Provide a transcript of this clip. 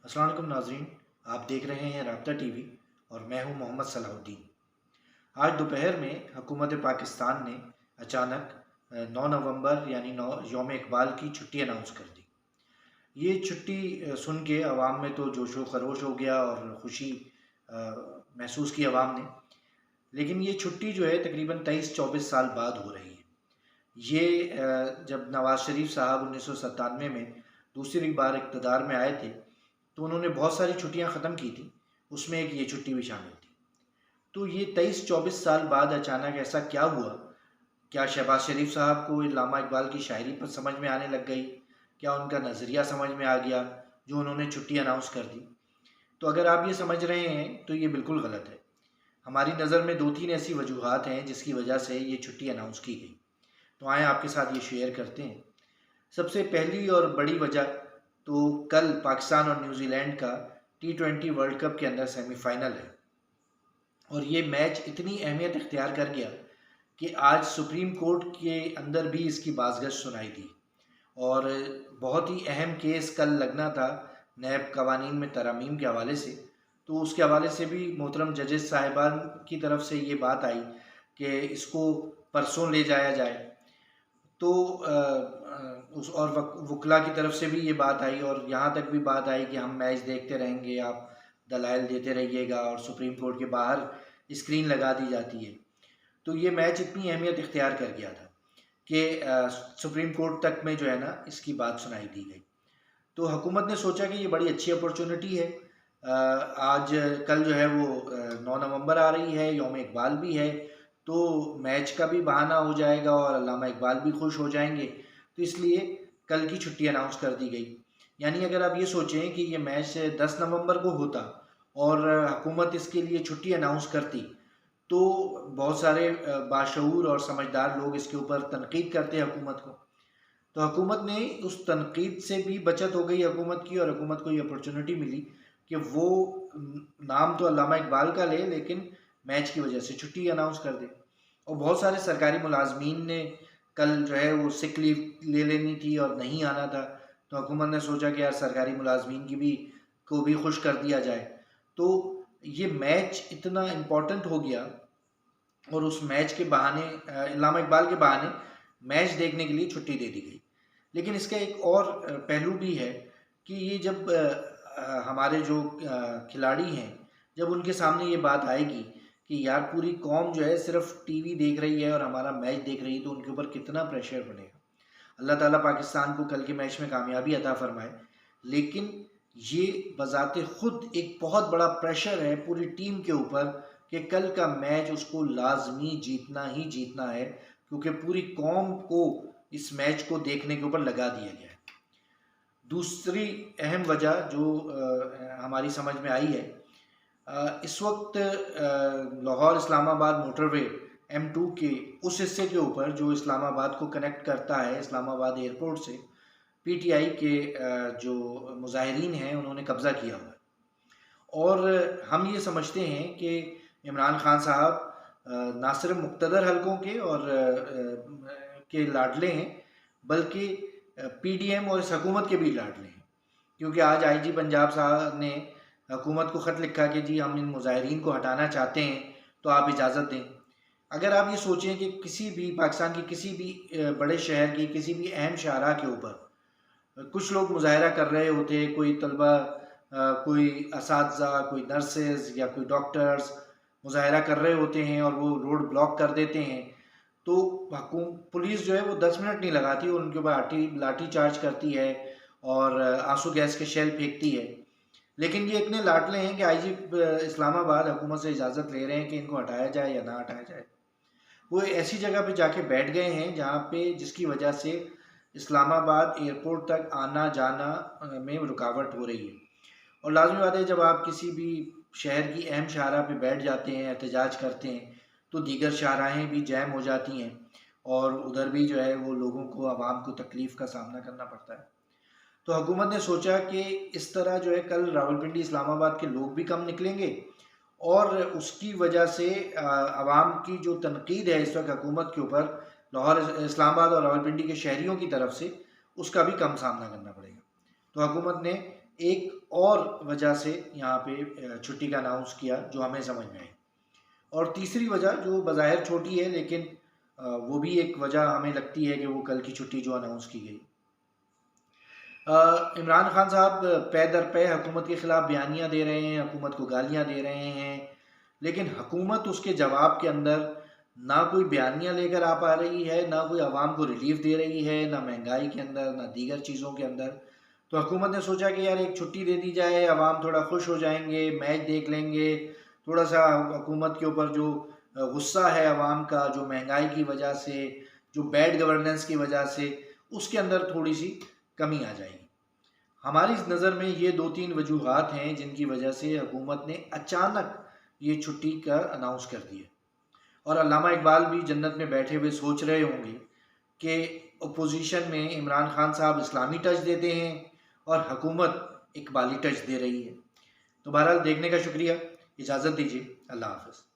अस्सलाम वालेकुम नाज़रीन, आप देख रहे हैं राब्ता टीवी और मैं हूं मोहम्मद सलाहुद्दीन। आज दोपहर में हुकूमत पाकिस्तान ने अचानक 9 नवंबर यानी 9 यौम इकबाल की छुट्टी अनाउंस कर दी। ये छुट्टी सुन के अवाम में तो जोशो खरोश हो गया और खुशी महसूस की अवाम ने। लेकिन ये छुट्टी जो है तकरीबन 23-24 साल बाद हो रही है। ये जब नवाज़ शरीफ साहब 1997 में दूसरी बार इक़्तिदार में आए थे, तो उन्होंने बहुत सारी छुट्टियां ख़त्म की थी, उसमें एक ये छुट्टी भी शामिल थी। तो ये 23-24 साल बाद अचानक ऐसा क्या हुआ? क्या शहबाज शरीफ साहब को अल्लामा इकबाल की शायरी पर समझ में आने लग गई? क्या उनका नज़रिया समझ में आ गया, जो उन्होंने छुट्टी अनाउंस कर दी? तो अगर आप ये समझ रहे हैं, तो ये बिल्कुल गलत है। हमारी नज़र में 2-3 ऐसी वजूहात हैं, जिसकी वजह से ये छुट्टी अनाउंस की गई। तो आएँ आपके साथ ये शेयर करते हैं। सबसे पहली और बड़ी वजह तो कल पाकिस्तान और न्यूजीलैंड का T20 वर्ल्ड कप के अंदर सेमीफाइनल है और ये मैच इतनी अहमियत इख्तियार कर गया कि आज सुप्रीम कोर्ट के अंदर भी इसकी बाज़गश्त सुनाई दी और बहुत ही अहम केस कल लगना था नैब कवानीन में तरमीम के हवाले से। तो उसके हवाले से भी मोहतरम जजेस साहिबान की तरफ से ये बात आई कि इसको परसों ले जाया जाए। तो उस और वकला की तरफ से भी ये बात आई और यहाँ तक भी बात आई कि हम मैच देखते रहेंगे, आप दलाइल देते रहिएगा और सुप्रीम कोर्ट के बाहर स्क्रीन लगा दी जाती है। तो ये मैच इतनी अहमियत इख्तियार कर गया था कि सुप्रीम कोर्ट तक में जो है ना इसकी बात सुनाई दी गई। तो हुकूमत ने सोचा कि ये बड़ी अच्छी अपॉर्चुनिटी है। आज कल जो है वो 9 नवंबर आ रही है, यौम इकबाल भी है, तो मैच का भी बहाना हो जाएगा और अल्लामा इकबाल भी खुश हो जाएंगे। तो इसलिए कल की छुट्टी अनाउंस कर दी गई। यानी अगर आप ये सोचें कि ये मैच 10 नवंबर को होता और हुकूमत इसके लिए छुट्टी अनाउंस करती, तो बहुत सारे बाशऊर और समझदार लोग इसके ऊपर तनकीद करते हुकूमत को। तो हुकूमत ने उस तनकीद से भी बचत हो गई हुकूमत की और हुकूमत को ये अपॉर्चुनिटी मिली कि वो नाम तो अल्लामा इकबाल का ले, लेकिन मैच की वजह से छुट्टी अनाउंस कर दे। और बहुत सारे सरकारी मुलाजमीन ने कल जो है वो सिक लीव ले लेनी थी और नहीं आना था। तो हुकूमत ने सोचा कि यार सरकारी मुलाजमीन की भी को भी खुश कर दिया जाए। तो ये मैच इतना इम्पोर्टेंट हो गया और उस मैच के बहाने अल्लामा इकबाल के बहाने मैच देखने के लिए छुट्टी दे दी गई। लेकिन इसका एक और पहलू भी है कि ये जब हमारे जो खिलाड़ी हैं, जब उनके सामने ये बात आएगी कि यार पूरी कौम जो है सिर्फ टीवी देख रही है और हमारा मैच देख रही है, तो उनके ऊपर कितना प्रेशर बनेगा। अल्लाह ताला पाकिस्तान को कल के मैच में कामयाबी अता फरमाए। लेकिन ये बज़ाते खुद एक बहुत बड़ा प्रेशर है पूरी टीम के ऊपर कि कल का मैच उसको लाजमी जीतना ही जीतना है, क्योंकि पूरी कौम को इस मैच को देखने के ऊपर लगा दिया गया है। दूसरी अहम वजह जो हमारी समझ में आई है, इस वक्त लाहौर इस्लामाबाद मोटरवे M2 के उस हिस्से के ऊपर जो इस्लामाबाद को कनेक्ट करता है इस्लामाबाद एयरपोर्ट से, PTI के जो मुजाहिरीन हैं उन्होंने कब्ज़ा किया हुआ है। और हम ये समझते हैं कि इमरान खान साहब ना सिर्फ मुक़्तदर हलकों के और के लाडले हैं, बल्कि PDM और इस हुकूमत के भी लाडले हैं। क्योंकि आज IG पंजाब साहब ने हुकूमत को ख़त लिखा कि जी हम इन मुजाहिरीन को हटाना चाहते हैं, तो आप इजाज़त दें। अगर आप ये सोचें कि किसी भी पाकिस्तान के किसी भी बड़े शहर की किसी भी अहम शाहरा के ऊपर कुछ लोग मुज़ाहरा कर रहे होते, कोई तलबा, कोई असातिज़ा, कोई नर्सेज़ या कोई डॉक्टर्स मुज़ाहरा कर रहे होते हैं और वो रोड ब्लॉक कर देते हैं, तो पुलिस जो है वो 10 मिनट नहीं लगाती और उनके ऊपर लाठी चार्ज करती है और आंसू गैस के शेल फेंकती है। लेकिन ये इतने लाडले हैं कि IG इस्लामाबाद हुकूमत से इजाज़त ले रहे हैं कि इनको हटाया जाए या ना हटाया जाए। वो ऐसी जगह पे जाके बैठ गए हैं जहाँ पे जिसकी वजह से इस्लामाबाद एयरपोर्ट तक आना जाना में रुकावट हो रही है। और लाजमी बात है, जब आप किसी भी शहर की अहम शाहरा पे बैठ जाते हैं, एहतजाज करते हैं, तो दीगर शाहराएँ भी जैम हो जाती हैं और उधर भी जो है वो लोगों को, आवाम को तकलीफ़ का सामना करना पड़ता है। तो हुकूमत ने सोचा कि इस तरह जो है कल रावलपिंडी इस्लामाबाद के लोग भी कम निकलेंगे और उसकी वजह से आवाम की जो तनकीद है इस वक्त हुकूमत के ऊपर लाहौर इस्लामाबाद और रावलपिंडी के शहरियों की तरफ से, उसका भी कम सामना करना पड़ेगा। तो हुकूमत ने एक और वजह से यहाँ पे छुट्टी का अनाउंस किया जो हमें समझ में आई। और तीसरी वजह जो बज़ाहिर छोटी है लेकिन वो भी एक वजह हमें लगती है कि वो कल की छुट्टी जो अनाउंस की गई। इमरान खान साहब पे दर पे हुकूमत के ख़िलाफ़ बयानियाँ दे रहे हैं, हुकूमत को गालियाँ दे रहे हैं, लेकिन हुकूमत उसके जवाब के अंदर ना कोई बयानियाँ लेकर आ पा रही है, ना कोई आवाम को रिलीफ दे रही है, ना महंगाई के अंदर, ना दीगर चीज़ों के अंदर। तो हुकूमत ने सोचा कि यार एक छुट्टी दे दी जाए, आवाम थोड़ा खुश हो जाएंगे, मैच देख लेंगे, थोड़ा सा हुकूमत के ऊपर जो गुस्सा है आवाम का, जो महंगाई की वजह से, जो बैड गवर्नेंस की वजह से, उसके अंदर थोड़ी सी कमी आ जाएगी। हमारी नज़र में ये 2-3 वजूहात हैं जिनकी वजह से हुकूमत ने अचानक ये छुट्टी का अनाउंस कर दिया। और अल्लामा इकबाल भी जन्नत में बैठे हुए सोच रहे होंगे कि अपोजिशन में इमरान खान साहब इस्लामी टच देते हैं और हुकूमत इकबाली टच दे रही है। तो बहरहाल देखने का शुक्रिया, इजाज़त दीजिए, अल्लाह हाफ़िज़।